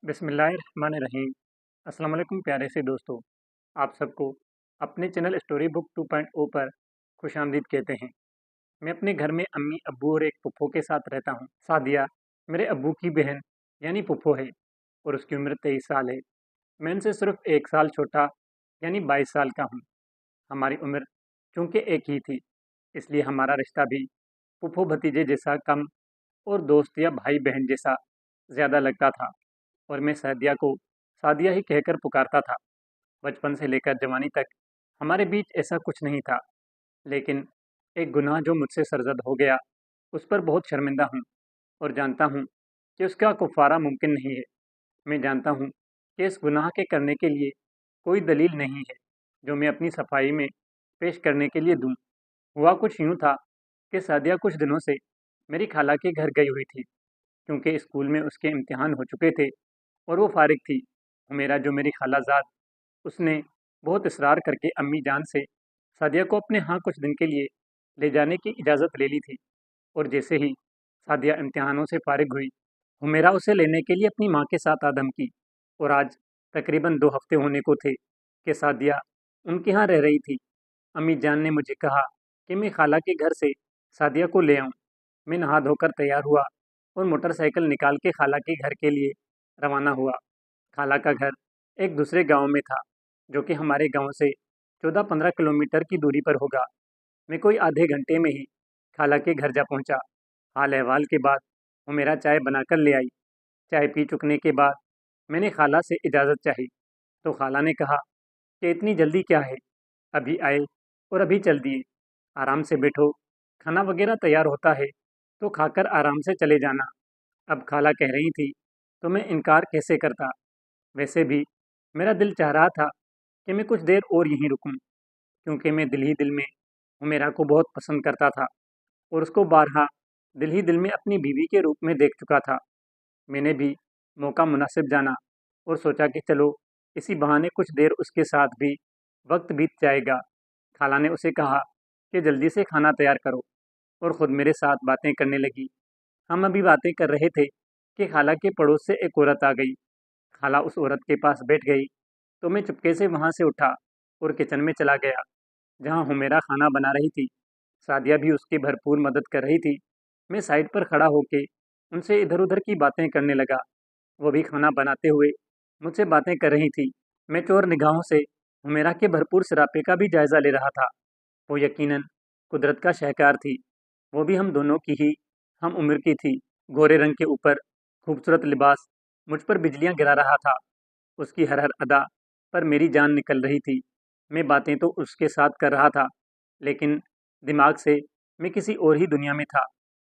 बिस्मिल्लाहिर्रहमानिर्रहीम। अस्सलाम वालेकुम प्यारे से दोस्तों, आप सबको अपने चैनल स्टोरी बुक 2.0 पर खुशामदीद कहते हैं। मैं अपने घर में अम्मी, अब्बू और एक फुफ्फो के साथ रहता हूँ। सादिया मेरे अब्बू की बहन यानी फुफ्फो है और उसकी उम्र 23 साल है। मैं उनसे सिर्फ 1 साल छोटा यानी 22 साल का हूँ। हमारी उम्र चूँकि एक ही थी, इसलिए हमारा रिश्ता भी फुफ्फो भतीजे जैसा कम और दोस्त या भाई बहन जैसा ज़्यादा लगता था और मैं सादिया को सादिया ही कहकर पुकारता था। बचपन से लेकर जवानी तक हमारे बीच ऐसा कुछ नहीं था, लेकिन एक गुनाह जो मुझसे सरज़द हो गया, उस पर बहुत शर्मिंदा हूँ और जानता हूँ कि उसका कुफ़ारा मुमकिन नहीं है। मैं जानता हूँ कि इस गुनाह के करने के लिए कोई दलील नहीं है, जो मैं अपनी सफाई में पेश करने के लिए दूँ। हुआ कुछ यूँ था कि सादिया कुछ दिनों से मेरी खाला के घर गई हुई थी, क्योंकि स्कूल में उसके इम्तिहान हो चुके थे और वो फ़ारिग थी। हुमैरा जो मेरी खालाज़ाद, उसने बहुत इसरार करके अम्मी जान से सादिया को अपने यहाँ कुछ दिन के लिए ले जाने की इजाज़त ले ली थी और जैसे ही सादिया इम्तिहानों से फ़ारिग हुई, हुमैरा उसे लेने के लिए अपनी माँ के साथ आ धमकी और आज तकरीबन 2 हफ़्ते होने को थे कि सादिया उनके यहाँ रह रही थी। अम्मी जान ने मुझे कहा कि मैं खाला के घर से सादिया को ले आऊँ। मैं नहा धोकर तैयार हुआ और मोटरसाइकिल निकाल के खाला के घर के लिए रवाना हुआ। खाला का घर एक दूसरे गांव में था, जो कि हमारे गांव से 14-15 किलोमीटर की दूरी पर होगा। मैं कोई आधे घंटे में ही खाला के घर जा पहुंचा। हाल अहवाल के बाद वो मेरा चाय बनाकर ले आई। चाय पी चुकने के बाद मैंने खाला से इजाज़त चाही, तो खाला ने कहा कि इतनी जल्दी क्या है, अभी आए और अभी चल दिए, आराम से बैठो, खाना वगैरह तैयार होता है तो खाकर आराम से चले जाना। अब खाला कह रही थी तो मैं इनकार कैसे करता। वैसे भी मेरा दिल चाह रहा था कि मैं कुछ देर और यहीं रुकूं, क्योंकि मैं दिल ही दिल में हुमैरा को बहुत पसंद करता था और उसको बारहा दिल ही दिल में अपनी बीवी के रूप में देख चुका था। मैंने भी मौका मुनासिब जाना और सोचा कि चलो इसी बहाने कुछ देर उसके साथ भी वक्त बीत जाएगा। खाला ने उसे कहा कि जल्दी से खाना तैयार करो और ख़ुद मेरे साथ बातें करने लगी। हम अभी बातें कर रहे थे कि खाला के पड़ोस से एक औरत आ गई। खाला उस औरत के पास बैठ गई तो मैं चुपके से वहाँ से उठा और किचन में चला गया, जहाँ हुमैरा खाना बना रही थी। सादिया भी उसकी भरपूर मदद कर रही थी। मैं साइड पर खड़ा होके उनसे इधर-उधर की बातें करने लगा। वो भी खाना बनाते हुए मुझसे बातें कर रही थी। मैं चोर निगाहों से हुमैरा के भरपूर सरापे का भी जायज़ा ले रहा था। वो यकीनन कुदरत का शाहकार थी। वो भी हम दोनों की ही हम उम्र की थी। गोरे रंग के ऊपर खूबसूरत लिबास मुझ पर बिजलियाँ गिरा रहा था। उसकी हर हर अदा पर मेरी जान निकल रही थी। मैं बातें तो उसके साथ कर रहा था, लेकिन दिमाग से मैं किसी और ही दुनिया में था।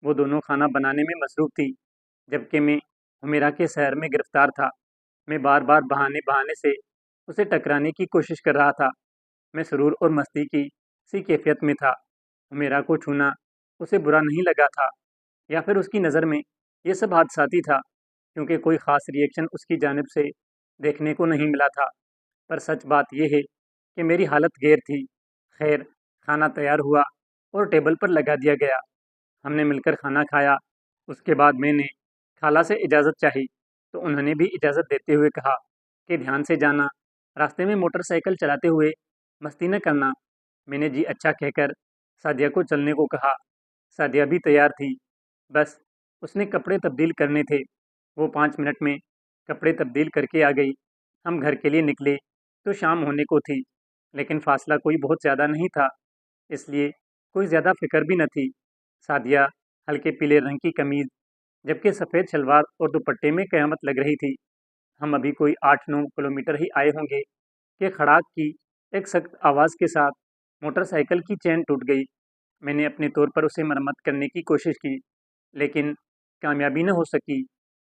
वो दोनों खाना बनाने में मसरूफ़ थी, जबकि मैं हुमैरा के शहर में गिरफ्तार था। मैं बार-बार बहाने-बहाने से उसे टकराने की कोशिश कर रहा था। मैं सुरूर और मस्ती की सी कैफियत में था। हुमैरा को छूना उसे बुरा नहीं लगा था, या फिर उसकी नज़र में ये सब हादसाती था, क्योंकि कोई ख़ास रिएक्शन उसकी जानिब से देखने को नहीं मिला था। पर सच बात यह है कि मेरी हालत गैर थी। खैर, खाना तैयार हुआ और टेबल पर लगा दिया गया। हमने मिलकर खाना खाया। उसके बाद मैंने खाला से इजाज़त चाही, तो उन्होंने भी इजाज़त देते हुए कहा कि ध्यान से जाना, रास्ते में मोटरसाइकिल चलाते हुए मस्ती न करना। मैंने जी अच्छा कहकर सादिया को चलने को कहा। सादिया भी तैयार थी, बस उसने कपड़े तब्दील करने थे। वो 5 मिनट में कपड़े तब्दील करके आ गई। हम घर के लिए निकले तो शाम होने को थी, लेकिन फासला कोई बहुत ज़्यादा नहीं था, इसलिए कोई ज़्यादा फ़िक्र भी न थी। सादिया हल्के पीले रंग की कमीज़, जबकि सफ़ेद शलवार और दुपट्टे में क़यामत लग रही थी। हम अभी कोई 8-9 किलोमीटर ही आए होंगे कि खड़ाक की एक सख्त आवाज़ के साथ मोटरसाइकिल की चेन टूट गई। मैंने अपने तौर पर उसे मरम्मत करने की कोशिश की, लेकिन कामयाबी न हो सकी।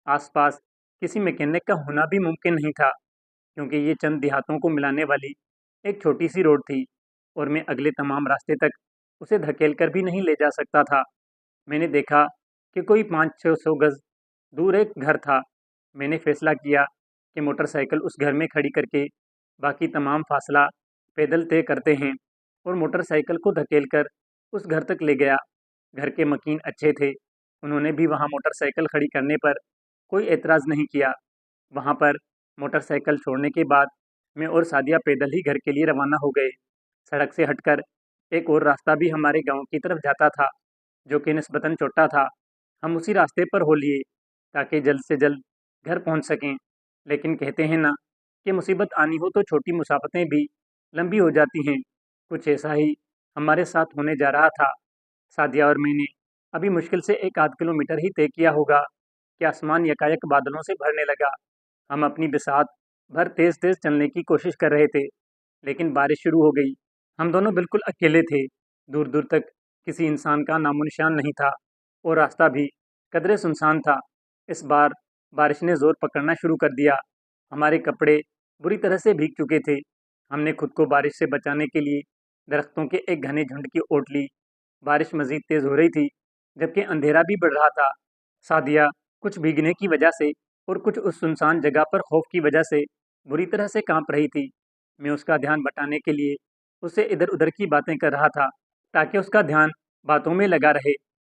आसपास किसी मैकेनिक का होना भी मुमकिन नहीं था, क्योंकि ये चंद देहातों को मिलाने वाली एक छोटी-सी रोड थी और मैं अगले तमाम रास्ते तक उसे धकेल कर भी नहीं ले जा सकता था। मैंने देखा कि कोई 500-600 गज़ दूर एक घर था। मैंने फैसला किया कि मोटरसाइकिल उस घर में खड़ी करके बाकी तमाम फासला पैदल तय करते हैं और मोटरसाइकिल को धकेलकर उस घर तक ले गया। घर के मकीन अच्छे थे। उन्होंने भी वहाँ मोटरसाइकिल खड़ी करने पर कोई एतराज़ नहीं किया। वहाँ पर मोटरसाइकिल छोड़ने के बाद मैं और सादिया पैदल ही घर के लिए रवाना हो गए। सड़क से हटकर एक और रास्ता भी हमारे गांव की तरफ जाता था, जो कि निस्बतन छोटा था। हम उसी रास्ते पर हो लिए ताकि जल्द से जल्द घर पहुंच सकें। लेकिन कहते हैं ना कि मुसीबत आनी हो तो छोटी मुसाफतें भी लंबी हो जाती हैं। कुछ ऐसा ही हमारे साथ होने जा रहा था। सादिया और मैंने अभी मुश्किल से एक आध किलोमीटर ही तय किया होगा कि आसमान यकायक बादलों से भरने लगा। हम अपनी बिसात भर तेज तेज चलने की कोशिश कर रहे थे, लेकिन बारिश शुरू हो गई। हम दोनों बिल्कुल अकेले थे। दूर दूर तक किसी इंसान का नामो निशान नहीं था और रास्ता भी कदरे सुनसान था। इस बार बारिश ने जोर पकड़ना शुरू कर दिया। हमारे कपड़े बुरी तरह से भीग चुके थे। हमने खुद को बारिश से बचाने के लिए दरख्तों के एक घने झुंड की ओट ली। बारिश मजीद तेज हो रही थी, जबकि अंधेरा भी बढ़ रहा था। सादिया कुछ भीगने की वजह से और कुछ उस सुनसान जगह पर खौफ की वजह से बुरी तरह से कांप रही थी। मैं उसका ध्यान बटाने के लिए उससे इधर उधर की बातें कर रहा था, ताकि उसका ध्यान बातों में लगा रहे,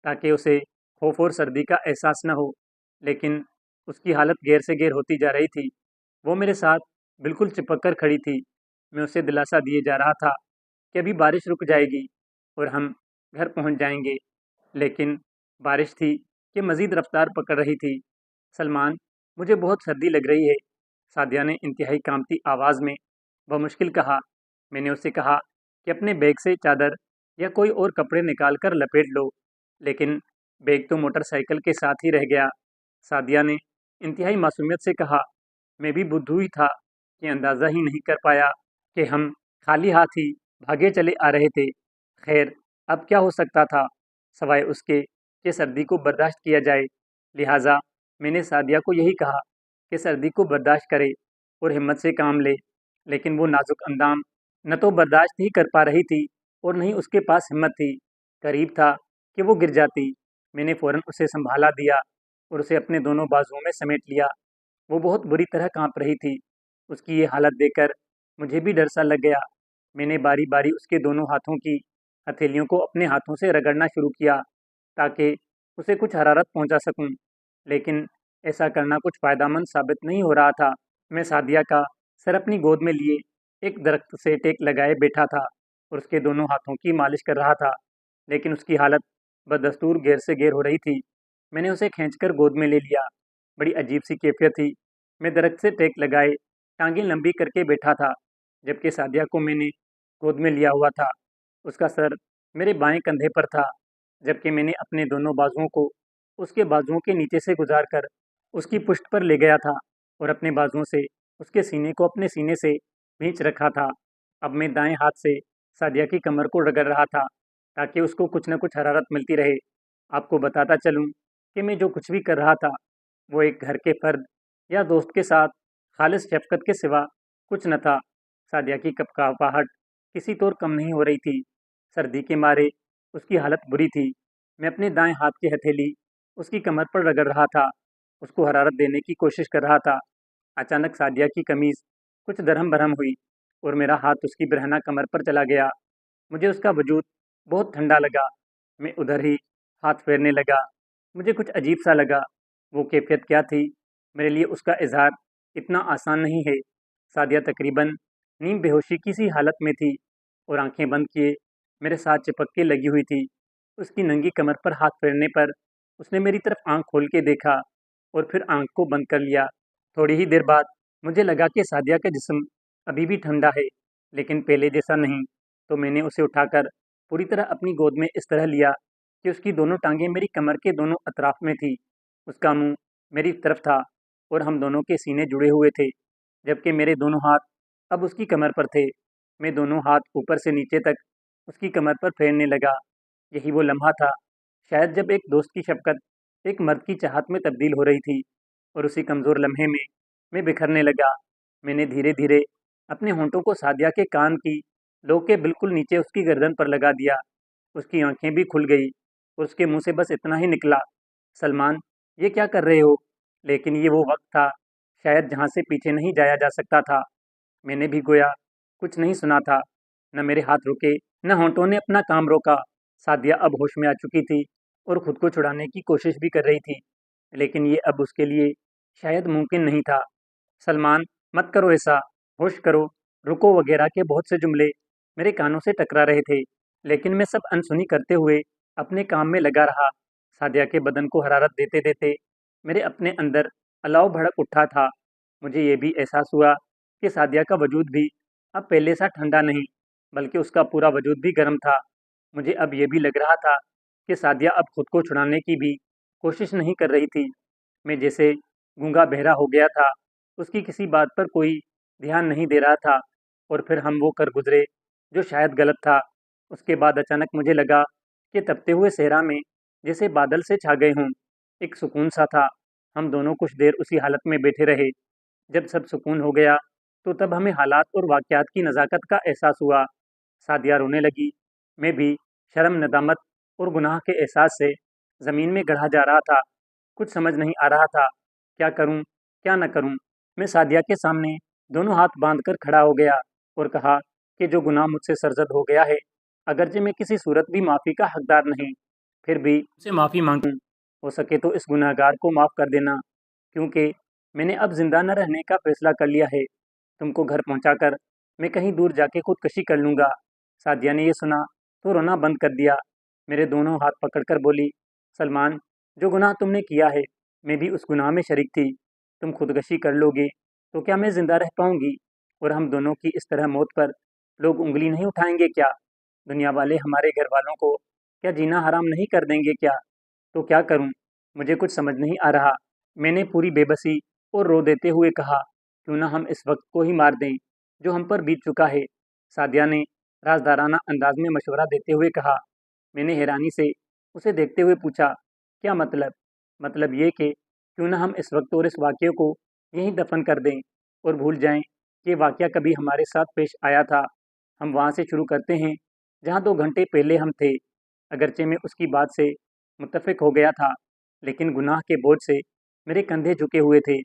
ताकि उसे खौफ और सर्दी का एहसास न हो। लेकिन उसकी हालत गैर से गैर होती जा रही थी। वो मेरे साथ बिल्कुल चिपक कर खड़ी थी। मैं उसे दिलासा दिए जा रहा था कि अभी बारिश रुक जाएगी और हम घर पहुंच जाएंगे। लेकिन बारिश थी कि मज़ीद रफ्तार पकड़ रही थी। सलमान, मुझे बहुत सर्दी लग रही है, सादिया ने इंतहाई कांपती आवाज़ में बमुश्किल कहा। मैंने उसे कहा कि अपने बैग से चादर या कोई और कपड़े निकाल कर लपेट लो, लेकिन बैग तो मोटरसाइकिल के साथ ही रह गया। सादिया ने इंतहाई मासूमियत से कहा। मैं भी बुद्धू ही था कि अंदाज़ा ही नहीं कर पाया कि हम खाली हाथ ही भागे चले आ रहे थे। खैर, अब क्या हो सकता था सवाए उसके कि सर्दी को बर्दाश्त किया जाए। लिहाजा मैंने सादिया को यही कहा कि सर्दी को बर्दाश्त करे और हिम्मत से काम ले। लेकिन वो नाजुक अंदाम न तो बर्दाश्त ही कर पा रही थी और न ही उसके पास हिम्मत थी। करीब था कि वो गिर जाती। मैंने फ़ौरन उसे संभाला दिया और उसे अपने दोनों बाजुओं में समेट लिया। वो बहुत बुरी तरह कांप रही थी। उसकी ये हालत देखकर मुझे भी डर सा लग गया। मैंने बारी बारी उसके दोनों हाथों की हथेलियों को अपने हाथों से रगड़ना शुरू किया, ताकि उसे कुछ हरारत पहुंचा सकूं। लेकिन ऐसा करना कुछ फ़ायदेमंद साबित नहीं हो रहा था। मैं सादिया का सर अपनी गोद में लिए एक दरख्त से टेक लगाए बैठा था और उसके दोनों हाथों की मालिश कर रहा था, लेकिन उसकी हालत बदस्तूर गैर से गैर हो रही थी। मैंने उसे खींचकर गोद में ले लिया। बड़ी अजीब सी कैफियत थी। मैं दरख्त से टेक लगाए टांगें लंबी करके बैठा था, जबकि सादिया को मैंने गोद में लिया हुआ था। उसका सर मेरे बाएं कंधे पर था, जबकि मैंने अपने दोनों बाजुओं को उसके बाजुओं के नीचे से गुजार कर उसकी पुश्त पर ले गया था और अपने बाजुओं से उसके सीने को अपने सीने से भींच रखा था। अब मैं दाएं हाथ से सादिया की कमर को रगड़ रहा था, ताकि उसको कुछ न कुछ हरारत मिलती रहे। आपको बताता चलूं कि मैं जो कुछ भी कर रहा था, वो एक घर के फर्द या दोस्त के साथ खालिस शफ़क़त के सिवा कुछ न था। सादिया की कँपकँपाहट किसी तौर कम नहीं हो रही थी। सर्दी के मारे उसकी हालत बुरी थी। मैं अपने दाएं हाथ की हथेली उसकी कमर पर रगड़ रहा था, उसको हरारत देने की कोशिश कर रहा था। अचानक सादिया की कमीज़ कुछ दरहम-भरहम हुई और मेरा हाथ उसकी बिरहना कमर पर चला गया। मुझे उसका वजूद बहुत ठंडा लगा। मैं उधर ही हाथ फेरने लगा। मुझे कुछ अजीब-सा लगा। वो कैफ़ियत क्या थी, मेरे लिए उसका इज़हार इतना आसान नहीं है। सादिया तकरीबन नीम बेहोशी की सी हालत में थी और आंखें बंद किए मेरे साथ चिपक के लगी हुई थी। उसकी नंगी कमर पर हाथ फेरने पर उसने मेरी तरफ आँख खोल के देखा और फिर आँख को बंद कर लिया। थोड़ी ही देर बाद मुझे लगा कि सादिया का जिस्म अभी भी ठंडा है, लेकिन पहले जैसा नहीं। तो मैंने उसे उठाकर पूरी तरह अपनी गोद में इस तरह लिया कि उसकी दोनों टांगें मेरी कमर के दोनों अतराफ में थी। उसका मुंह मेरी तरफ था और हम दोनों के सीने जुड़े हुए थे, जबकि मेरे दोनों हाथ अब उसकी कमर पर थे। मैं दोनों हाथ ऊपर से नीचे तक उसकी कमर पर फेरने लगा। यही वो लम्हा था, शायद जब एक दोस्त की शफ़क़त एक मर्द की चाहत में तब्दील हो रही थी, और उसी कमज़ोर लम्हे में मैं बिखरने लगा। मैंने धीरे-धीरे अपने होंठों को सादिया के कान की लो के बिल्कुल नीचे उसकी गर्दन पर लगा दिया। उसकी आँखें भी खुल गई और उसके मुँह से बस इतना ही निकला, सलमान, ये क्या कर रहे हो? लेकिन ये वो वक़्त था, शायद जहाँ से पीछे नहीं जाया जा सकता था। मैंने भी गोया कुछ नहीं सुना था। न मेरे हाथ रुके, न होंठों ने अपना काम रोका। सादिया अब होश में आ चुकी थी और खुद को छुड़ाने की कोशिश भी कर रही थी, लेकिन ये अब उसके लिए शायद मुमकिन नहीं था। सलमान, मत करो ऐसा, होश करो, रुको वगैरह के बहुत से जुमले मेरे कानों से टकरा रहे थे, लेकिन मैं सब अनसुनी करते हुए अपने काम में लगा रहा। सादिया के बदन को हरारत देते-देते मेरे अपने अंदर अलाव भड़क उठा था। मुझे ये भी एहसास हुआ कि सादिया का वजूद भी अब पहले सा ठंडा नहीं, बल्कि उसका पूरा वजूद भी गर्म था। मुझे अब ये भी लग रहा था कि सादिया अब खुद को छुड़ाने की भी कोशिश नहीं कर रही थी। मैं जैसे गूंगा बहरा हो गया था, उसकी किसी बात पर कोई ध्यान नहीं दे रहा था और फिर हम वो कर गुजरे जो शायद गलत था। उसके बाद अचानक मुझे लगा कि तपते हुए सहरा में जैसे बादल से छा गए हों। एक सुकून सा था। हम दोनों कुछ देर उसी हालत में बैठे रहे। जब सब सुकून हो गया तो तब हमें हालात और वाक़यात की नज़ाकत का एहसास हुआ। सादिया रोने लगी। मैं भी शर्म, नदामत और गुनाह के एहसास से ज़मीन में गड़ा जा रहा था। कुछ समझ नहीं आ रहा था, क्या करूँ, क्या न करूँ? मैं सादिया के सामने दोनों हाथ बाँधकर खड़ा हो गया और कहा कि जो गुनाह मुझसे सरज़द हो गया है, अगरचे मैं किसी सूरत भी माफ़ी का हकदार नहीं, फिर भी मुझसे माफ़ी माँगूँ। हो सके तो इस गुनहगार को माफ़ कर देना, क्योंकि मैंने अब ज़िंदा न रहने का फ़ैसला कर लिया है। तुमको घर पहुँचाकर मैं कहीं दूर जाके खुदकुशी कर लूँगा। सादिया ने ये सुना तो रोना बंद कर दिया। मेरे दोनों हाथ पकड़कर बोली, सलमान, जो गुनाह तुमने किया है, मैं भी उस गुनाह में शरीक थी। तुम खुदकुशी कर लोगे तो क्या मैं ज़िंदा रह पाऊँगी? और हम दोनों की इस तरह मौत पर लोग उँगली नहीं उठाएँगे क्या? दुनिया वाले हमारे घरवालों को क्या जीना हराम नहीं कर देंगे क्या? तो क्या करूँ? मुझे कुछ समझ नहीं आ रहा। मैंने पूरी बेबसी और रो देते हुए कहा, क्यों ना हम इस वक़्त को ही मार दें, जो हम पर बीत चुका है। सादिया ने राज़दाराना अंदाज़ में मशवरा देते हुए कहा। मैंने हैरानी से उसे देखते हुए पूछा, क्या मतलब? मतलब ये कि क्यों ना हम इस वक़्त और इस वाक़ये को यहीं दफ़न कर दें और भूल जाएँ कि ये वाक़या कभी हमारे साथ पेश आया था। हम वहाँ से शुरू करते हैं, जहाँ 2 घंटे पहले हम थे। अगरचे मैं उसकी बात से मुत्तफ़िक हो गया था, लेकिन गुनाह के बोझ से मेरे कंधे झुके हुए थे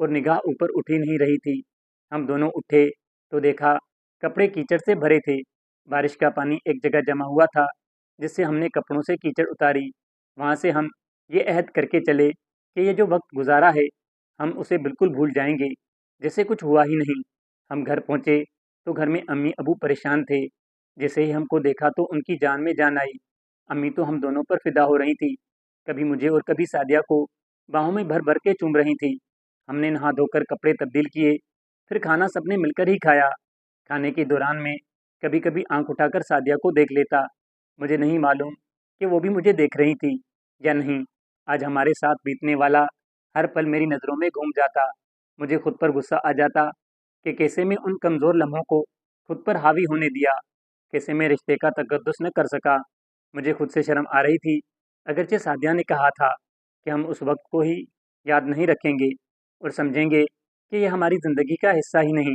और निगाह ऊपर उठ ही नहीं रही थी। हम दोनों उठे तो देखा कपड़े कीचड़ से भरे थे। बारिश का पानी एक जगह जमा हुआ था, जिससे हमने कपड़ों से कीचड़ उतारी। वहाँ से हम ये अहद करके चले कि ये जो वक़्त गुज़ारा है, हम उसे बिल्कुल भूल जाएँगे, जैसे कुछ हुआ ही नहीं। हम घर पहुँचे तो घर में अम्मी-अबू परेशान थे। जैसे ही हमको देखा तो उनकी जान में जान आई। अम्मी तो हम दोनों पर फ़िदा हो रही थीं, कभी मुझे और कभी सादिया को बाहों में भर-भर के चूम रही थीं। हमने नहा-धोकर कपड़े तब्दील किए, फिर खाना सबने मिलकर ही खाया। खाने के दौरान मैं कभी-कभी आँख उठाकर सादिया को देख लेता। मुझे नहीं मालूम कि वो भी मुझे देख रही थी या नहीं। आज हमारे साथ बीतने वाला हर पल मेरी नज़रों में घूम जाता। मुझे खुद पर गुस्सा आ जाता कि कैसे मैं उन कमज़ोर लम्हों को खुद पर हावी होने दिया, कैसे मैं रिश्ते का तकद्दुस न कर सका। मुझे खुद से शर्म आ रही थी, अगरचे सादिया ने कहा था कि हम उस वक़्त को ही याद नहीं रखेंगे और समझेंगे कि ये हमारी ज़िंदगी का हिस्सा ही नहीं।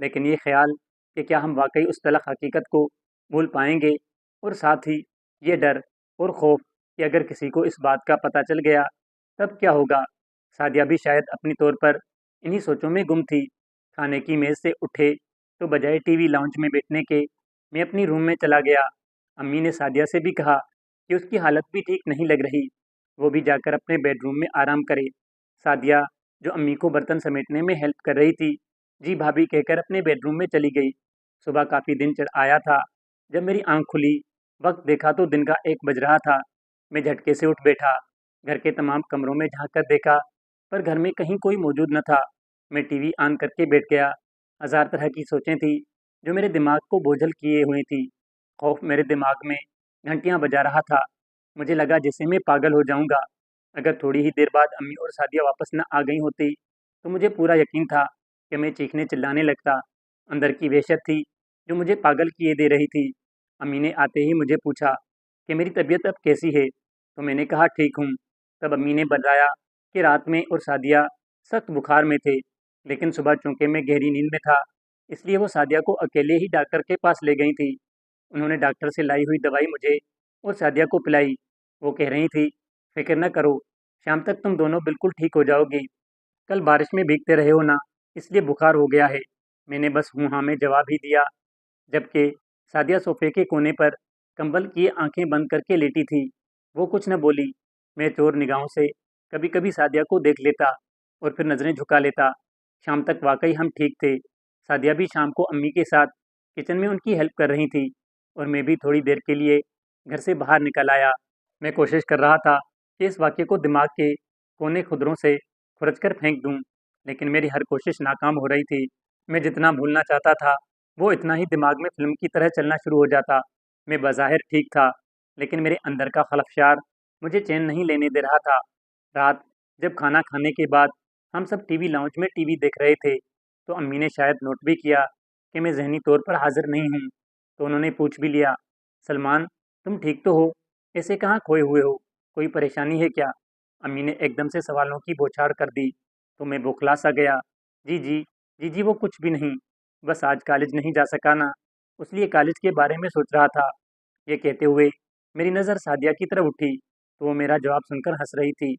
लेकिन ये ख़्याल कि क्या हम वाक़ई उस तलख़ हकीकत को भूल पाएँगे, और साथ ही ये डर और ख़ौफ़ कि अगर किसी को इस बात का पता चल गया, तब क्या होगा? सादिया भी शायद अपनी तौर पर इन्हीं सोचों में गुम थी। खाने की मेज़ से उठे तो बजाय टीवी लाउंज में बैठने के, मैं अपनी रूम में चला गया। अम्मी ने सादिया से भी कहा कि उसकी हालत भी ठीक नहीं लग रही, वो भी जाकर अपने बेडरूम में आराम करे। सादिया, जो अम्मी को बर्तन समेटने में हेल्प कर रही थी, जी भाभी कहकर अपने बेडरूम में चली गई। सुबह काफ़ी दिन चढ़ आया था। जब मेरी आँख खुली, वक़्त देखा तो दिन का 1 बज रहा था। मैं झटके से उठ बैठा। घर के तमाम कमरों में झाँक कर देखा, पर घर में कहीं कोई मौजूद न था। मैं टीवी ऑन करके बैठ गया। हज़ार तरह की सोचें थीं, जो मेरे दिमाग को बोझल किए हुए थीं। खौफ मेरे दिमाग में घंटियाँ बजा रहा था। मुझे लगा जैसे मैं पागल हो जाऊँगा। अगर थोड़ी ही देर बाद अम्मी और सादिया वापस न आ गई होती, तो मुझे पूरा यकीन था कि मैं चीखने-चिल्लाने लगता। अंदर की वहशत थी, जो मुझे पागल किए दे रही थी। अम्मी ने आते ही मुझे पूछा कि मेरी तबीयत अब कैसी है? तो मैंने कहा ठीक हूँ। तब अम्मी ने बताया कि रात में और सादिया सख्त बुखार में थे, लेकिन सुबह चूँकि मैं गहरी नींद में था, इसलिए वो सादिया को अकेले ही डॉक्टर के पास ले गई थी। उन्होंने डॉक्टर से लाई हुई दवाई मुझे और सादिया को पिलाई। वो कह रही थी, फ़िक्र न करो, शाम तक तुम दोनों बिल्कुल ठीक हो जाओगे। कल बारिश में भीगते रहे हो ना, इसलिए बुखार हो गया है। मैंने बस हूँ-हाँ में जवाब ही दिया, जबकि सादिया सोफ़े के कोने पर कंबल किए आँखें बंद करके लेटी थी। वो कुछ न बोली। मैं चोर निगाहों से कभी-कभी सादिया को देख लेता और फिर नज़रें झुका लेता। शाम तक वाकई हम ठीक थे। सादिया भी शाम को अम्मी के साथ किचन में उनकी हेल्प कर रही थी और मैं भी थोड़ी देर के लिए घर से बाहर निकल आया। मैं कोशिश कर रहा था कि इस वाक्य को दिमाग के कोने खुदरों से खुरच कर फेंक दूं, लेकिन मेरी हर कोशिश नाकाम हो रही थी। मैं जितना भूलना चाहता था, वो इतना ही दिमाग में फिल्म की तरह चलना शुरू हो जाता। मैं बज़ाहिर ठीक था, लेकिन मेरे अंदर का खलफशार मुझे चैन नहीं लेने दे रहा था। रात जब खाना खाने के बाद हम सब टीवी लाउंज में टीवी देख रहे थे, तो अम्मी ने शायद नोट भी किया कि मैं ज़हनी तौर पर हाज़िर नहीं हूँ, तो उन्होंने पूछ भी लिया, सलमान, तुम ठीक तो हो? ऐसे कहाँ खोए हुए हो? कोई परेशानी है क्या? अम्मी ने एकदम से सवालों की बौछार कर दी, तो मैं बौखला सा गया। जी जी, जी जी, वो कुछ भी नहीं, बस आज कॉलेज नहीं जा सका ना, इसलिए कॉलेज के बारे में सोच रहा था। ये कहते हुए मेरी नज़र सादिया की तरफ उठी, तो वो मेरा जवाब सुनकर हंस रही थी।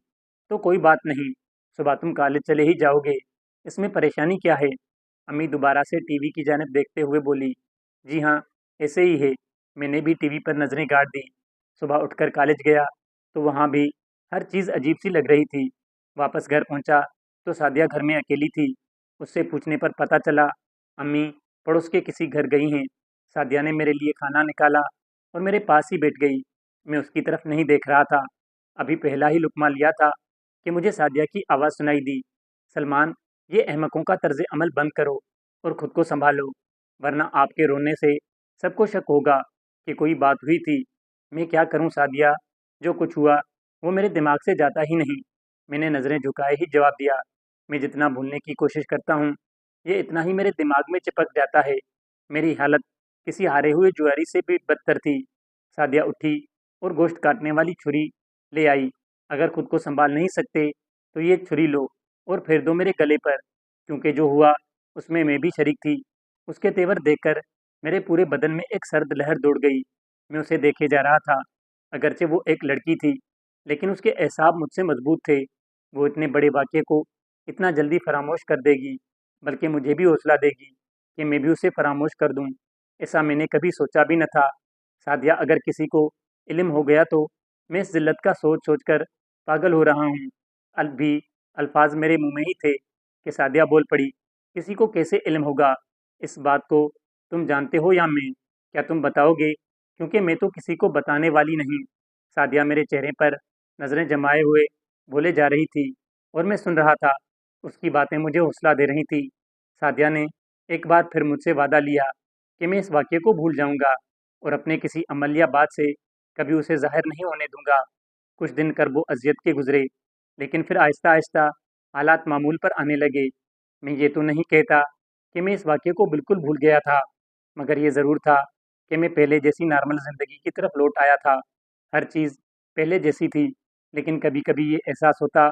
तो कोई बात नहीं, सुबह तुम कॉलेज चले ही जाओगे, इसमें परेशानी क्या है? अम्मी दोबारा से टीवी की जानिब देखते हुए बोली, जी हाँ, ऐसे ही है। मैंने भी टीवी पर नज़रें गाड़ दी। सुबह उठकर कॉलेज गया, तो वहाँ भी हर चीज़ अजीब सी लग रही थी। वापस घर पहुँचा, तो सादिया घर में अकेली थी। उससे पूछने पर पता चला, अम्मी पड़ोस के किसी घर गई हैं। सादिया ने मेरे लिए खाना निकाला और मेरे पास ही बैठ गई। मैं उसकी तरफ नहीं देख रहा था। अभी पहला ही लुक़मा लिया था कि मुझे सादिया की आवाज़ सुनाई दी, सलमान, ये अहमकों का तर्ज़ अमल बंद करो और खुद को सँभालो, वरना आपके रोने से सबको शक होगा कि कोई बात हुई थी। मैं क्या करूँ सादिया, जो कुछ हुआ वो मेरे दिमाग से जाता ही नहीं। मैंने नज़रें झुकाए ही जवाब दिया, मैं जितना भूलने की कोशिश करता हूँ, ये इतना ही मेरे दिमाग में चिपक जाता है। मेरी हालत किसी हारे हुए जुआरी से भी बदतर थी। सादिया उठी और गोश्त काटने वाली छुरी ले आई। अगर खुद को संभाल नहीं सकते, तो ये छुरी लो और फेर दो मेरे गले पर, क्योंकि जो हुआ उसमें मैं भी शरीक थी। उसके तेवर देखकर मेरे पूरे बदन में एक सर्द लहर दौड़ गई। मैं उसे देखे जा रहा था। अगरचे वो एक लड़की थी, लेकिन उसके एहसास मुझसे मजबूत थे। वो इतने बड़े वाक़ये को इतना जल्दी फरामोश कर देगी, बल्कि मुझे भी हौसला देगी कि मैं भी उसे फरामोश कर दूँ। ऐसा मैंने कभी सोचा भी न था। सादिया, अगर किसी को इल्म हो गया तो मैं इस ज़िल्लत का सोच-सोच कर पागल हो रहा हूँ। भी अल्फाज मेरे मुँह में ही थे कि सादिया बोल पड़ी, किसी को कैसे इल्म होगा? इस बात को तुम जानते हो या मैं? क्या तुम बताओगे? क्योंकि मैं तो किसी को बताने वाली नहीं। सादिया मेरे चेहरे पर नज़रें जमाए हुए बोले जा रही थी और मैं सुन रहा था। उसकी बातें मुझे हौसला दे रही थी। सादिया ने एक बार फिर मुझसे वादा लिया कि मैं इस वाक़ये को भूल जाऊँगा और अपने किसी अमल या बात से कभी उसे ज़ाहिर नहीं होने दूँगा। कुछ दिन करबो अज़ियत के गुज़रे, लेकिन फिर आहिस्ता-आहिस्ता हालात मामूल पर आने लगे। मैं ये तो नहीं कहता कि मैं इस वाक़ये को बिल्कुल भूल गया था, मगर ये ज़रूर था कि मैं पहले जैसी नॉर्मल ज़िंदगी की तरफ लौट आया था। हर चीज़ पहले जैसी थी, लेकिन कभी-कभी ये एहसास होता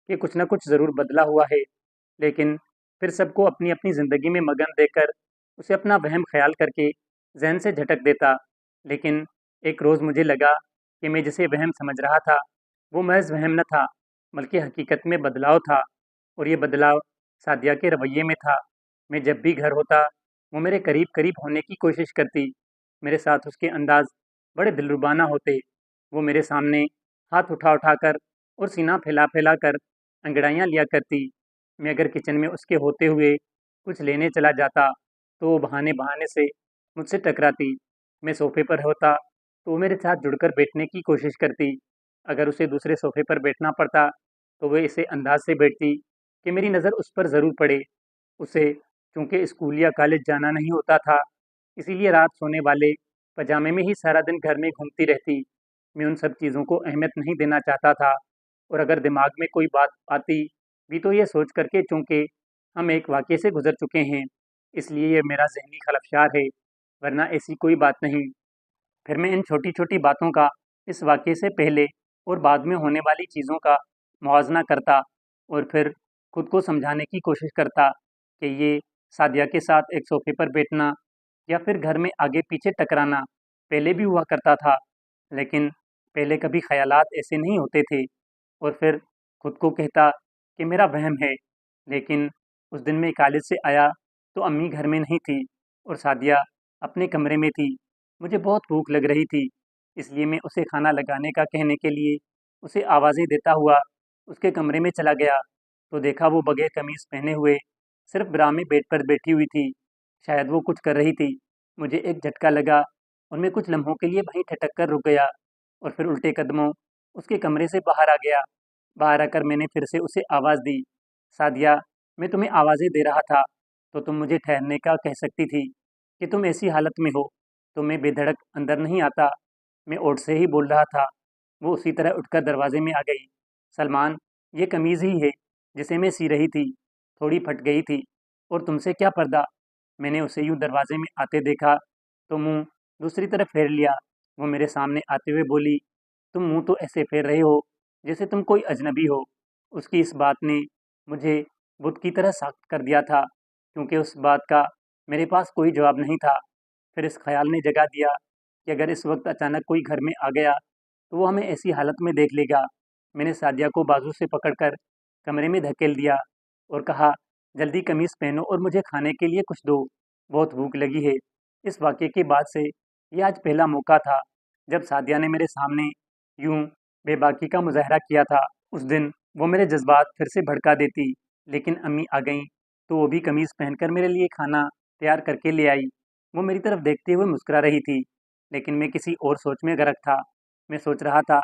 कि कुछ न कुछ ज़रूर बदला हुआ है। लेकिन फिर सबको अपनी-अपनी ज़िंदगी में मगन देखकर उसे अपना वहम ख़्याल करके ज़हन से झटक देता। लेकिन एक रोज़ मुझे लगा कि मैं जिसे वहम समझ रहा था, वो महज़ वहम न था, बल्कि हकीकत में बदलाव था, और ये बदलाव सादिया के रवैये में था। मैं जब भी घर होता, वो मेरे करीब-करीब होने की कोशिश करती। मेरे साथ उसके अंदाज़ बड़े दिलरुबाना होते। वो मेरे सामने हाथ उठा-उठा कर और सीना फैला-फैला कर अंगड़ाइयाँ लिया करती। मैं अगर किचन में उसके होते हुए कुछ लेने चला जाता, तो वो बहाने-बहाने से मुझसे टकराती। मैं सोफ़े पर होता, तो वो मेरे साथ जुड़कर बैठने की कोशिश करती। अगर उसे दूसरे सोफ़े पर बैठना पड़ता, तो वो ऐसे अंदाज़ से बैठती कि मेरी नज़र उस पर ज़रूर पड़े। उसे चूँकि स्कूल या कॉलेज जाना नहीं होता था, इसीलिए रात सोने वाले पजामे में ही सारा दिन घर में घूमती रहती। मैं उन सब चीज़ों को अहमियत नहीं देना चाहता था, और अगर दिमाग में कोई बात आती भी, तो ये सोच कर के चूँकि हम एक वाक़ये से गुज़र चुके हैं, इसलिए ये मेरा ज़हनी खलफशार है, वरना ऐसी कोई बात नहीं। फिर मैं इन छोटी-छोटी बातों का इस वाक़ये से पहले और बाद में होने वाली चीज़ों का मुवाज़ना करता और फिर खुद को समझाने की कोशिश करता कि ये सादिया के साथ एक सोफ़े पर बैठना या फिर घर में आगे-पीछे टकराना पहले भी हुआ करता था, लेकिन पहले कभी ख़यालात ऐसे नहीं होते थे। और फिर खुद को कहता कि मेरा वहम है। लेकिन उस दिन मैं कॉलेज से आया, तो अम्मी घर में नहीं थी और सादिया अपने कमरे में थी। मुझे बहुत भूख लग रही थी, इसलिए मैं उसे खाना लगाने का कहने के लिए उसे आवाज़ें देता हुआ उसके कमरे में चला गया, तो देखा वो बगैर कमीज़ पहने हुए सिर्फ ब्रा में बेड पर बैठी हुई थी। शायद वो कुछ कर रही थी। मुझे एक झटका लगा और मैं कुछ लम्हों के लिए वहीं ठिठक कर रुक गया और फिर उल्टे कदमों उसके कमरे से बाहर आ गया। बाहर आकर मैंने फिर से उसे आवाज़ दी, सादिया, मैं तुम्हें आवाज़ें दे रहा था, तो तुम मुझे ठहरने का कह सकती थी कि तुम ऐसी हालत में हो, तो मैं बेधड़क अंदर नहीं आता। मैं ओठ से ही बोल रहा था। वो उसी तरह उठकर दरवाजे में आ गई। सलमान, ये कमीज़ ही है जिसे मैं सी रही थी, थोड़ी फट गई थी, और तुमसे क्या पर्दा। मैंने उसे यूं दरवाजे में आते देखा तो मुंह दूसरी तरफ फेर लिया। वो मेरे सामने आते हुए बोली, तुम मुंह तो ऐसे फेर रहे हो जैसे तुम कोई अजनबी हो। उसकी इस बात ने मुझे बुत की तरह सख्त कर दिया था, क्योंकि उस बात का मेरे पास कोई जवाब नहीं था। फिर इस ख्याल ने जगा दिया कि अगर इस वक्त अचानक कोई घर में आ गया तो वो हमें ऐसी हालत में देख लेगा। मैंने सादिया को बाजू से पकड़कर कमरे में धकेल दिया और कहा, जल्दी कमीज़ पहनो और मुझे खाने के लिए कुछ दो, बहुत भूख लगी है। इस वाक़ये के बाद से ये आज पहला मौका था जब सादिया ने मेरे सामने यूं बेबाकी का मुज़ाहरा किया था। उस दिन वो मेरे जज्बात फिर से भड़का देती, लेकिन अम्मी आ गईं तो वो भी कमीज़ पहनकर मेरे लिए खाना तैयार करके ले आई। वो मेरी तरफ देखते हुए मुस्कुरा रही थी, लेकिन मैं किसी और सोच में गर्क था। मैं सोच रहा था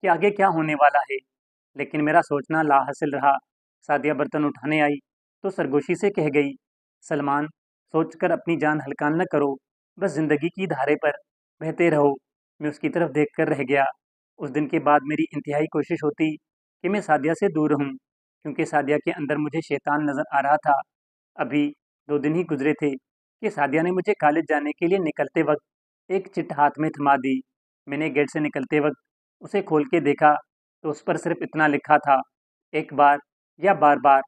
कि आगे क्या होने वाला है, लेकिन मेरा सोचना लाहासिल रहा। सादिया बर्तन उठाने आई तो सरगोशी से कह गई, सलमान, सोचकर अपनी जान हल्का न करो, बस ज़िंदगी की धारे पर बहते रहो। मैं उसकी तरफ देखकर रह गया। उस दिन के बाद मेरी इंतहाई कोशिश होती कि मैं सादिया से दूर रहूं, क्योंकि सादिया के अंदर मुझे शैतान नज़र आ रहा था। अभी 2 दिन ही गुजरे थे कि सादिया ने मुझे कॉलेज जाने के लिए निकलते वक्त एक चिट्ठ हाथ में थमा दी। मैंने गेट से निकलते वक्त उसे खोल के देखा तो उस पर सिर्फ इतना लिखा था, एक बार या बार बार।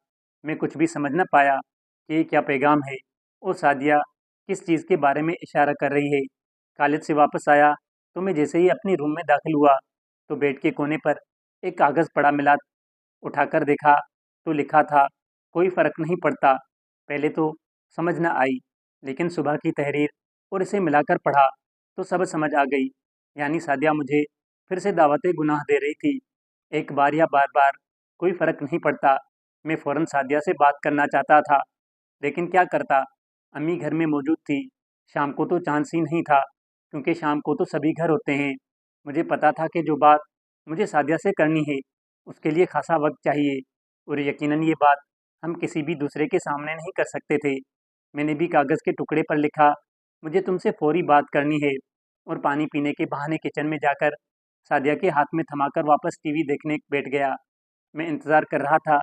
मैं कुछ भी समझ न पाया कि ये क्या पैगाम है और सादिया किस चीज़ के बारे में इशारा कर रही है। कॉलेज से वापस आया तो मैं जैसे ही अपनी रूम में दाखिल हुआ तो बेड के कोने पर एक कागज़ पड़ा मिला। उठाकर देखा तो लिखा था, कोई फ़र्क नहीं पड़ता। पहले तो समझ न आई, लेकिन सुबह की तहरीर और इसे मिलाकर पढ़ा तो सब समझ आ गई। यानी सादिया मुझे फिर से दावत गुनाह दे रही थी। एक बार या बार बार कोई फ़र्क नहीं पड़ता। मैं फ़ौरन सादिया से बात करना चाहता था, लेकिन क्या करता। अम्मी घर में मौजूद थी। शाम को तो चांस ही नहीं था, क्योंकि शाम को तो सभी घर होते हैं। मुझे पता था कि जो बात मुझे सादिया से करनी है उसके लिए खासा वक्त चाहिए, और यकीनन ये बात हम किसी भी दूसरे के सामने नहीं कर सकते थे। मैंने भी कागज़ के टुकड़े पर लिखा, मुझे तुमसे फ़ौरी बात करनी है, और पानी पीने के बहाने किचन में जाकर सादिया के हाथ में थमाकर वापस टीवी देखने बैठ गया। मैं इंतज़ार कर रहा था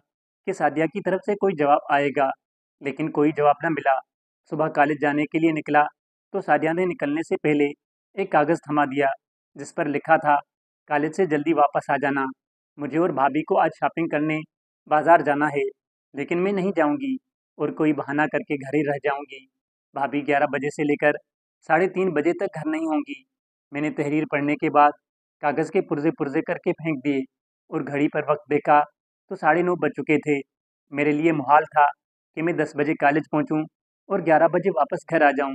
कि सादिया की तरफ से कोई जवाब आएगा, लेकिन कोई जवाब न मिला। सुबह कॉलेज जाने के लिए निकला तो सादिया ने निकलने से पहले एक कागज़ थमा दिया जिस पर लिखा था, कॉलेज से जल्दी वापस आ जाना। मुझे और भाभी को आज शॉपिंग करने बाज़ार जाना है, लेकिन मैं नहीं जाऊंगी और कोई बहाना करके घर ही रह जाऊंगी। भाभी 11 बजे से लेकर 3:30 बजे तक घर नहीं होंगी। मैंने तहरीर पढ़ने के बाद कागज़ के पुर्जे पुर्जे करके फेंक दिए और घड़ी पर वक्त देखा तो 9:30 बज चुके थे। मेरे लिए मुहाल था कि मैं 10 बजे कॉलेज पहुंचूं और 11 बजे वापस घर आ जाऊं।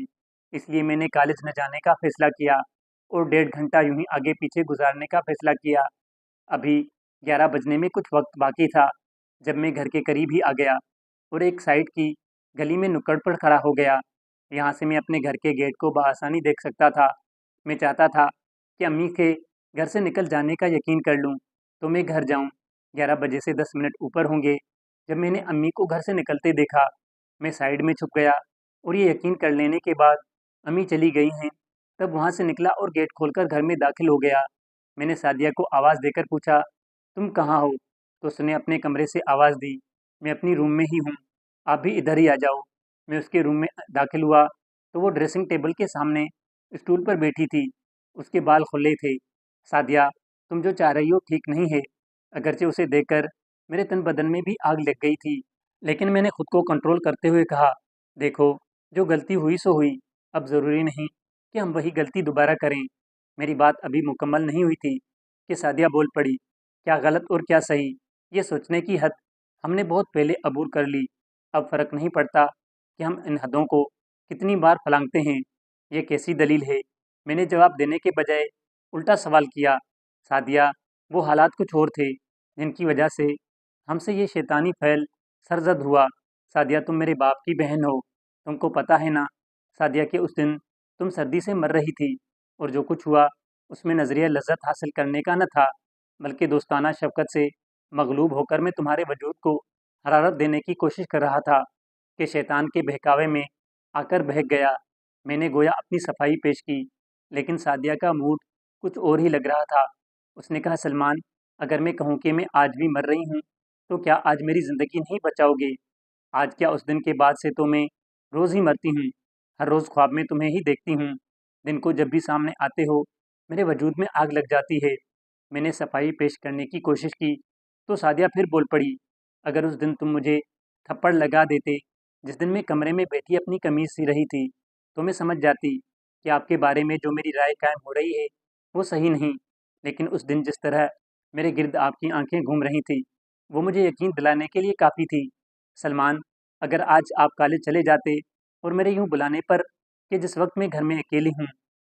इसलिए मैंने कॉलेज न जाने का फ़ैसला किया और 1.5 घंटा यूं ही आगे पीछे गुजारने का फ़ैसला किया। अभी 11 बजने में कुछ वक्त बाकी था जब मैं घर के करीब ही आ गया और एक साइड की गली में नुक्कड़ पर खड़ा हो गया। यहाँ से मैं अपने घर के गेट को बआसानी देख सकता था। मैं चाहता था कि अम्मी के घर से निकल जाने का यकीन कर लूँ तो मैं घर जाऊँ। 11 बजे से 10 मिनट ऊपर होंगे जब मैंने अम्मी को घर से निकलते देखा। मैं साइड में छुप गया और ये यकीन कर लेने के बाद अम्मी चली गई हैं, तब वहाँ से निकला और गेट खोलकर घर में दाखिल हो गया। मैंने सादिया को आवाज़ देकर पूछा, तुम कहाँ हो? तो उसने अपने कमरे से आवाज़ दी, मैं अपनी रूम में ही हूँ, आप भी इधर ही आ जाओ। मैं उसके रूम में दाखिल हुआ तो वो ड्रेसिंग टेबल के सामने स्टूल पर बैठी थी। उसके बाल खुले थे। सादिया, तुम जो चाह रही हो ठीक नहीं है। अगरचे उसे देखकर मेरे तन बदन में भी आग लग गई थी, लेकिन मैंने खुद को कंट्रोल करते हुए कहा, देखो, जो गलती हुई सो हुई, अब ज़रूरी नहीं कि हम वही गलती दोबारा करें। मेरी बात अभी मुकम्मल नहीं हुई थी कि सादिया बोल पड़ी, क्या गलत और क्या सही, ये सोचने की हद हमने बहुत पहले अबूर कर ली। अब फ़र्क नहीं पड़ता कि हम इन हदों को कितनी बार फलांगते हैं। ये कैसी दलील है? मैंने जवाब देने के बजाय उल्टा सवाल किया, सादिया, वो हालात कुछ और थे जिनकी वजह से हमसे ये शैतानी फ़ैल सरज़द हुआ। सादिया तुम मेरे बाप की बहन हो, तुमको पता है ना सादिया कि उस दिन तुम सर्दी से मर रही थी और जो कुछ हुआ उसमें नज़रिया लज़्ज़त हासिल करने का न था, बल्कि दोस्ताना शफ़क़त से मग़लूब होकर मैं तुम्हारे वजूद को हरारत देने की कोशिश कर रहा था कि शैतान के बहकावे में आकर बहक गया। मैंने गोया अपनी सफाई पेश की, लेकिन सादिया का मूड कुछ और ही लग रहा था। उसने कहा, सलमान, अगर मैं कहूँ कि मैं आज भी मर रही हूँ, तो क्या आज मेरी ज़िंदगी नहीं बचाओगे? आज क्या उस दिन के बाद से तो मैं रोज़ ही मरती हूँ। हर रोज़ ख्वाब में तुम्हें ही देखती हूँ। दिन को जब भी सामने आते हो, मेरे वजूद में आग लग जाती है। मैंने सफाई पेश करने की कोशिश की, तो सादिया फिर बोल पड़ी, अगर उस दिन तुम मुझे थप्पड़ लगा देते, जिस दिन मैं कमरे में बैठी अपनी कमीज़ सी रही थी, तो मैं समझ जाती कि आपके बारे में जो मेरी राय कायम हो रही है, वो सही नहीं। लेकिन उस दिन जिस तरह मेरे गिर्द आपकी आंखें घूम रही थीं, वो मुझे यकीन दिलाने के लिए काफ़ी थी। सलमान, अगर आज आप कॉलेज चले जाते और मेरे यूँ बुलाने पर कि जिस वक्त मैं घर में अकेली हूँ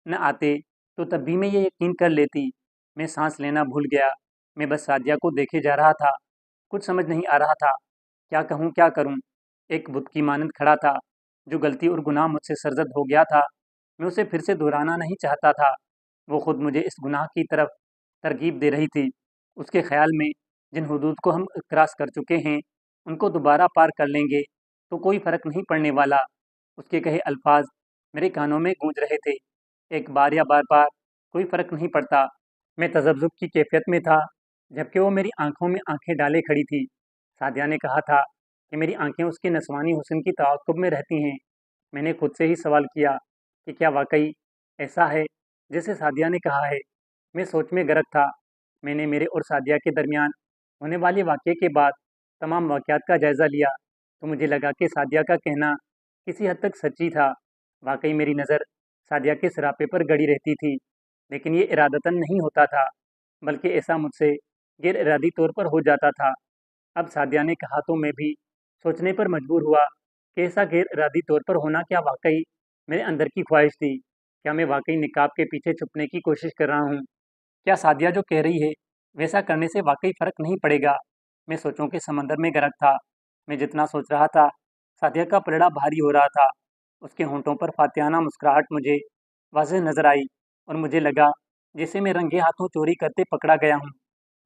न आते, तो तब भी मैं ये यकीन कर लेती। मैं सांस लेना भूल गया। मैं बस सादिया को देखे जा रहा था। कुछ समझ नहीं आ रहा था। क्या कहूँ क्या करूँ? एक बुत की मानंद खड़ा था। जो गलती और गुनाह मुझसे सरजद हो गया था, मैं उसे फिर से दोहराना नहीं चाहता था। वो खुद मुझे इस गुनाह की तरफ तरगीब दे रही थी। उसके ख्याल में जिन हुदूद को हम क्रॉस कर चुके हैं, उनको दोबारा पार कर लेंगे तो कोई फ़र्क नहीं पड़ने वाला। उसके कहे अल्फाज मेरे कानों में गूंज रहे थे। एक बार या बार-बार कोई फ़र्क नहीं पड़ता। मैं तज़ब्ज़ुब की कैफ़ियत में था, जबकि वो मेरी आँखों में आँखें डाले खड़ी थी। सादिया ने कहा था कि मेरी आँखें उसके नस्वानी हुस्न की तआक़्क़ुब में रहती हैं। मैंने खुद से ही सवाल किया कि क्या वाक़ई ऐसा है जैसे सादिया ने कहा है? मैं सोच में गर्क था। मैंने मेरे और सादिया के दरमियान होने वाले वाक़ये के बाद तमाम वाक़यात का जायज़ा लिया, तो मुझे लगा कि सादिया का कहना किसी हद तक सच्ची था। वाक़ई मेरी नज़र सादिया के सरापे पर गड़ी रहती थी, लेकिन ये इरादतन नहीं होता था, बल्कि ऐसा मुझसे गैर इरादी तौर पर हो जाता था। अब सादिया ने कहा तो मैं भी सोचने पर मजबूर हुआ कि ऐसा गैर इरादी तौर पर होना क्या वाक़ई मेरे अंदर की ख्वाहिश थी? क्या मैं वाक़ई निकाब के पीछे छुपने की कोशिश कर रहा हूँ? क्या सादिया जो कह रही है, वैसा करने से वाक़ई फ़र्क नहीं पड़ेगा? मैं सोचों के समंदर में गर्क था। मैं जितना सोच रहा था, सादिया का पलड़ा भारी हो रहा था। उसके होंठों पर फातिहाना मुस्कुराहट मुझे वाज़ेह नज़र आई और मुझे लगा जैसे मैं रंगे हाथों चोरी करते पकड़ा गया हूँ।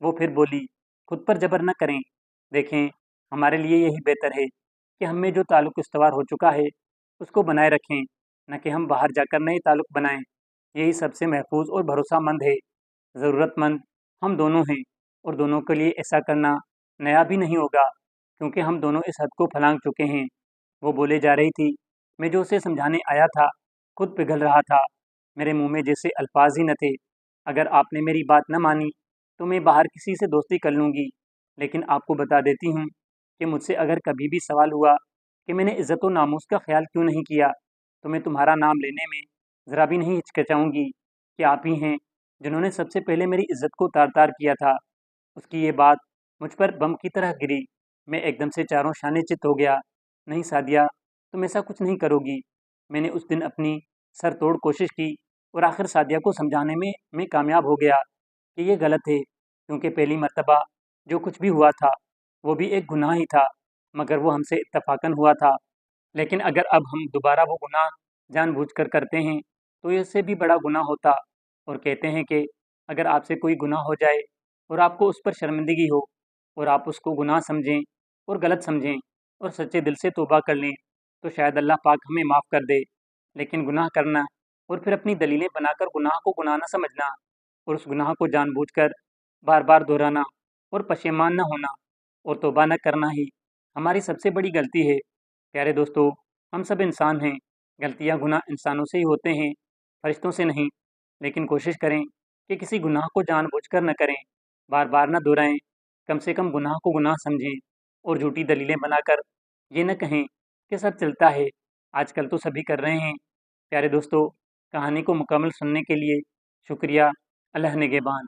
वो फिर बोली, खुद पर जबर न करें। देखें, हमारे लिए यही बेहतर है कि हम में जो ताल्लुक़ इस्तवार हो चुका है, उसको बनाए रखें, न कि हम बाहर जाकर नए ताल्लुक़ बनाएँ। यही सबसे महफूज़ और भरोसामंद है। ज़रूरतमंद हम दोनों हैं और दोनों के लिए ऐसा करना नया भी नहीं होगा, क्योंकि हम दोनों इस हद को फलांग चुके हैं। वो बोले जा रही थी। मैं जो उसे समझाने आया था, खुद पिघल रहा था। मेरे मुँह में जैसे अल्फाज ही न थे। अगर आपने मेरी बात न मानी, तो मैं बाहर किसी से दोस्ती कर लूँगी। लेकिन आपको बता देती हूँ कि मुझसे अगर कभी भी सवाल हुआ कि मैंने इज़्ज़त व नामूस का ख़्याल क्यों नहीं किया, तो मैं तुम्हारा नाम लेने में ज़रा भी नहीं हिचकिचाऊँगी कि आप ही हैं जिन्होंने सबसे पहले मेरी इज़्ज़त को तार-तार किया था। उसकी ये बात मुझ पर बम की तरह गिरी। मैं एकदम से चारों शाने चित्त हो गया। नहीं सादिया, तुम ऐसा कुछ नहीं करोगी। मैंने उस दिन अपनी सर तोड़ कोशिश की और आखिर सादिया को समझाने में मैं कामयाब हो गया कि ये गलत है, क्योंकि पहली मर्तबा जो कुछ भी हुआ था, वो भी एक गुनाह ही था, मगर वो हमसे इत्तफ़ाक़न हुआ था। लेकिन अगर अब हम दोबारा वो गुनाह जानबूझकर करते हैं, तो इससे भी बड़ा गुनाह होता। और कहते हैं कि अगर आपसे कोई गुनाह हो जाए और आपको उस पर शर्मिंदगी हो और आप उसको गुनाह समझें और गलत समझें और सच्चे दिल से तौबा कर लें, तो शायद अल्लाह पाक हमें माफ़ कर दे। लेकिन गुनाह करना और फिर अपनी दलीलें बनाकर गुनाह को गुनाह न समझना और उस गुनाह को जानबूझकर बार-बार दोहराना और पशेमान न होना और तौबा न करना ही हमारी सबसे बड़ी गलती है। प्यारे दोस्तों, हम सब इंसान हैं। गलतियाँ गुनाह इंसानों से ही होते हैं, फरिश्तों से नहीं। लेकिन कोशिश करें कि किसी गुनाह को जानबूझकर न करें, बार-बार न दोहराएँ, कम से कम गुनाह को गुनाह समझें और झूठी दलीलें बनाकर ये न कहें कि सब चलता है, आजकल तो सभी कर रहे हैं। प्यारे दोस्तों, कहानी को मुकम्मल सुनने के लिए शुक्रिया। अल्लाह निगहबान।